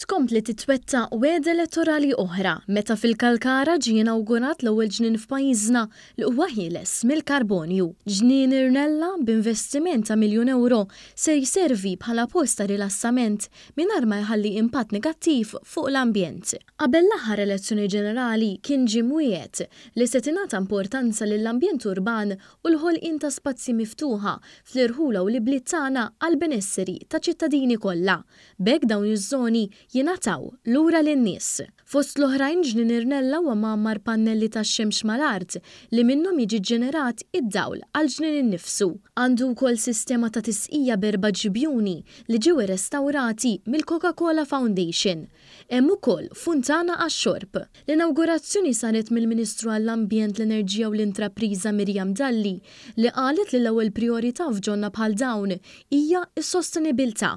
Tkompli titwetta weda elettorali oħra meta fil-Kalkara ġie inawgurat l-ewwel ġnien f'pajjiżna li huwa ħieles mill-karbonju. Ġnien Irnella b'investiment ta' €1,000,000 se jservi bħala post ta' rilassament mingħajr ma jħalli impatt negattiv fuq l-ambjent. Qabel l-aħħar elezzjoni ġenerali kien ġie mwiegħed li se tingħata importanza lill-ambjent urban u l-ħolqien ta' spazji miftuħa fl-irħula u l-ibliet tagħna għall-benesseri ta' ċittadini kollha. B'hekk dawn iż-żoni jingħataw lura lin-nies. Fost l-oħrajn ġnien Irnella huwa mgħammar pannelli tax-xemx mal-art li minnhom jiġi ġenerat id-dawl għal ġnien innifsu. Għandu wkoll sistema ta' tisqija b'4 ġibjuni li ġew irrestawrati mill-Coca-Cola Foundation. Hemm ukoll funtana għax-xorb. L-inawgurazzjoni saret mill-Ministru għall-Ambjent, l-Enerġija u l-Intrapriża Mirjam Dalli li qalet li l-ewwel prijorità f'ġonna bħal dawn hija s-sostenibilità.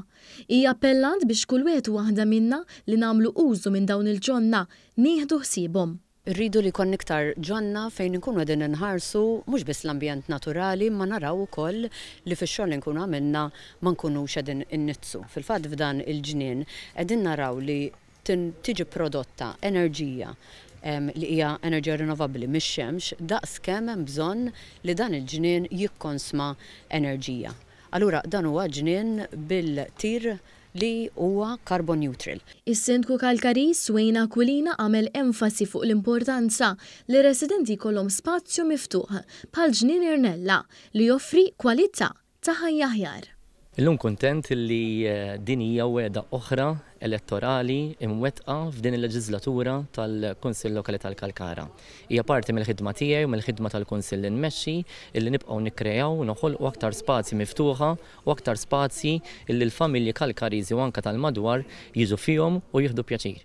Hija appellant biex kull wieħed waħda minna li nagħmlu użu minn dawn il-ġonna nieħdu ħsiebhom. Rridu li jkun iktar ġonna fejn inkunu qegħdin inħarsu mhux biss l-ambjent naturali ma naraw ukoll li fix-xogħol li nkunu għamilna ma nkunux qegħdin innitsu. Fil-fatt f'dan il-ġnien qegħdin naraw li tiġi prodotta enerġija li hija enerġija rinnovabbli mix-xemx daqskemm hemm bżonn li dan il-ġnien jikkonsma enerġija. Allura dan huwa ġnien bil-tir li huwa carbon neutral. Is-Sindku Kalkari Swejna Aquilina għamel enfasi fuq l-importanza li residenti jkollhom spazju miftuħ bħal ġnien Irnella li joffri kwalità ta' ħajja aħjar. Illum kuntent li din hija weda oħra elettorali imwettqa f'din il-leġislatura tal-Kunsill Lokali tal-Kalkara. Hija parti mill-ħidma tiegħi u mill-ħidma tal-Kunsill li nmexxi illi nibqgħu nikkreaw u noħolqu aktar spazji miftuħa u aktar spazji illi l-familji Kalkariżi u anke tal-madwar jiġu fihom u jieħdu pjaċir.